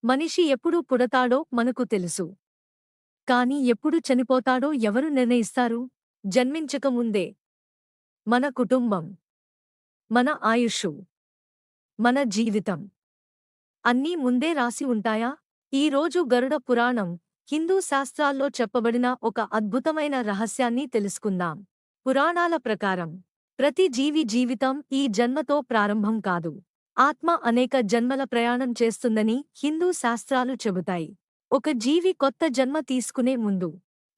మనిషి ఎప్పుడు పుడతాడో మనకు తెలుసు. కాని ఎప్పుడు చనిపోతాడో ఎవరు నిర్ణయిస్తారు? జన్మించకముందే. మన కుటుంబం, మన ఆయుష్షు, మన జీవితం అన్నీ ముందే రాసి ఉంటాయా? ఈ రోజు గరుడ పురాణం, హిందూ శాస్త్రాల్లో చెప్పబడిన ఒక అద్భుతమైన రహస్యాన్ని తెలుసుకుందాం. పురాణాల ప్రకారం ప్రతి జీవి జీవితం ఈ జన్మతో ప్రారంభం కాదు. ఆత్మ అనేక జన్మల ప్రయాణం చేస్తుందని హిందూ శాస్త్రాలు చెబుతాయి. ఒక జీవి కొత్త జన్మ తీసుకునే ముందు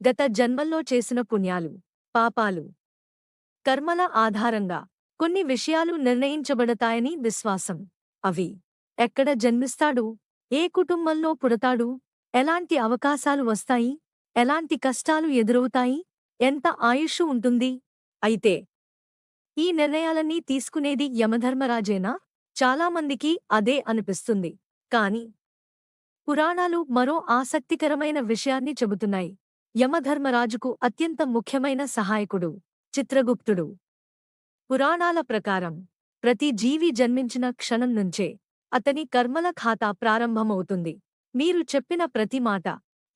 గత జన్మల్లో చేసిన పుణ్యాలు, పాపాలు, కర్మల ఆధారంగా కొన్ని విషయాలు నిర్ణయించబడతాయని విశ్వాసం. అవి: ఎక్కడ జన్మిస్తాడు, ఏ కుటుంబంలో పుడతాడు, ఎలాంటి అవకాశాలు వస్తాయి, ఎలాంటి కష్టాలు ఎదురవుతాయి, ఎంత ఆయుష్షు ఉంటుంది. అయితే ఈ నిర్ణయాలన్నీ తీసుకునేది యమధర్మరాజేనా? చాలామందికి అదే అనిపిస్తుంది. కాని పురాణాలు మరో ఆసక్తికరమైన విషయాన్ని చెబుతున్నాయి. యమధర్మరాజుకు అత్యంత ముఖ్యమైన సహాయకుడు చిత్రగుప్తుడు. పురాణాల ప్రకారం ప్రతి జీవి జన్మించిన క్షణం నుంచే అతని కర్మల ఖాతా ప్రారంభమవుతుంది. మీరు చెప్పిన ప్రతి మాట,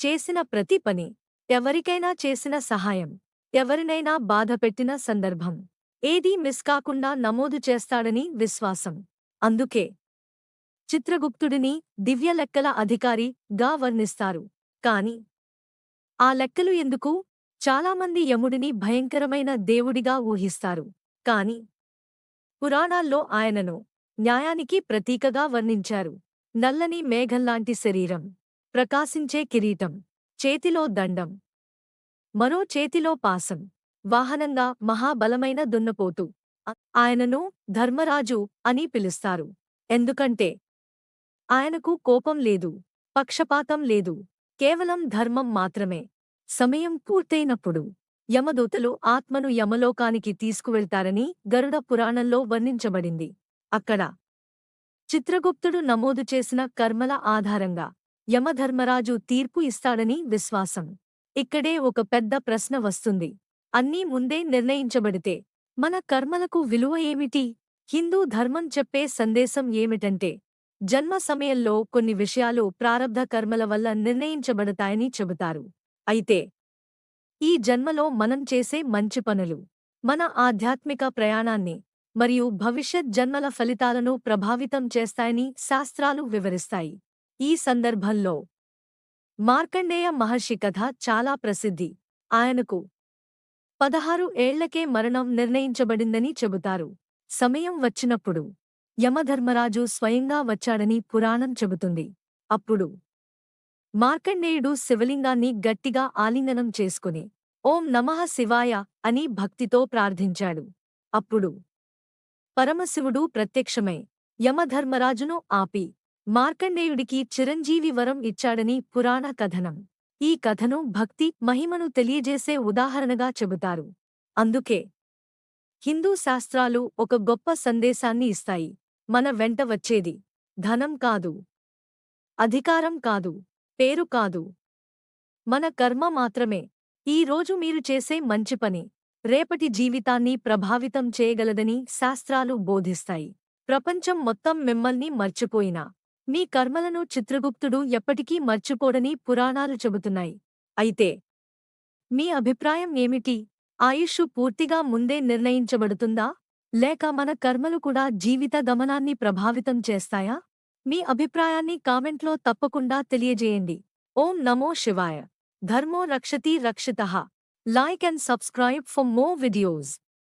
చేసిన ప్రతి పని, ఎవరికైనా చేసిన సహాయం, ఎవరినైనా బాధపెట్టిన సందర్భం ఏదీ మిస్ కాకుండా నమోదు చేస్తాడని విశ్వాసం. అందుకే చిత్రగుప్తుడిని దివ్య లెక్కల అధికారి గా వర్ణిస్తారు. కాని ఆ లెక్కలు ఎందుకు? చాలామంది యముడిని భయంకరమైన దేవుడిగా ఊహిస్తారు. కాని పురాణాల్లో ఆయనను న్యాయానికి ప్రతీకగా వర్ణించారు. నల్లని మేఘంలాంటి శరీరం, ప్రకాశించే కిరీటం, చేతిలో దండం, మరో చేతిలో పాసం, వాహనంగా మహాబలమైన దున్నపోతు. ఆయనను ధర్మరాజు అని పిలుస్తారు. ఎందుకంటే ఆయనకు కోపం లేదు, పక్షపాతం లేదు, కేవలం ధర్మం మాత్రమే. సమయం పూర్తయినప్పుడు యమదూతలు ఆత్మను యమలోకానికి తీసుకువెళ్తారని గరుడ పురాణంలో వర్ణించబడింది. అక్కడ చిత్రగుప్తుడు నమోదు చేసిన కర్మల ఆధారంగా యమధర్మరాజు తీర్పు ఇస్తాడని విశ్వాసం. ఇక్కడే ఒక పెద్ద ప్రశ్న వస్తుంది. అన్నీ ముందే నిర్ణయించబడితే మన కర్మలకు విలువ ఏమిటి? హిందూ ధర్మం చెప్పే సందేశం ఏమిటంటే, జన్మ సమయంలో కొన్ని విషయాలు ప్రారబ్ధ కర్మల వల్ల నిర్ణయించబడతాయని చెబుతారు. అయితే ఈ జన్మలో మనం చేసే మంచి పనులు మన ఆధ్యాత్మిక ప్రయాణాన్ని మరియు భవిష్యత్ జన్మల ఫలితాలను ప్రభావితం చేస్తాయని శాస్త్రాలు వివరిస్తాయి. ఈ సందర్భంలో మార్కండేయ మహర్షి కథ చాలా ప్రసిద్ధి. ఆయనకు 16 ఏళ్లకే మరణం నిర్ణయించబడిందని చెబుతారు. సమయం వచ్చినప్పుడు యమధర్మరాజు స్వయంగా వచ్చాడని పురాణం చెబుతుంది. అప్పుడు మార్కండేయుడు శివలింగాన్ని గట్టిగా ఆలింగనం చేసుకుని ఓం నమః శివాయ అని భక్తితో ప్రార్థించాడు. అప్పుడు పరమశివుడు ప్రత్యక్షమై యమధర్మరాజును ఆపి మార్కండేయుడికి చిరంజీవి వరం ఇచ్చాడని పురాణ కథనం. ఈ కథను భక్తి మహిమను తెలియజేసే ఉదాహరణగా చెబుతారు. అందుకే హిందూ శాస్త్రాలు ఒక గొప్ప సందేశాన్ని ఇస్తాయి. మన వెంట వచ్చేది ధనం కాదు, అధికారం కాదు, పేరు కాదు, మన కర్మ మాత్రమే. ఈ రోజు మీరు చేసే మంచి పని రేపటి జీవితాన్ని ప్రభావితం చేయగలదని శాస్త్రాలు బోధిస్తాయి. ప్రపంచం మొత్తం మిమ్మల్ని మర్చిపోయినా మీ కర్మలను చిత్రగుప్తుడు ఎప్పటికీ మర్చిపోడని పురాణాలు చెబుతున్నాయి. అయితే మీ అభిప్రాయం ఏమిటి? ఆయుష్షు పూర్తిగా ముందే నిర్ణయించబడుతుందా? లేక మన కర్మలు కూడా జీవిత గమనాన్ని ప్రభావితం చేస్తాయా? మీ అభిప్రాయాన్ని కామెంట్లో తప్పకుండా తెలియజేయండి. ఓం నమో శివాయ. ధర్మో రక్షతి రక్షితః. Like and subscribe for more videos.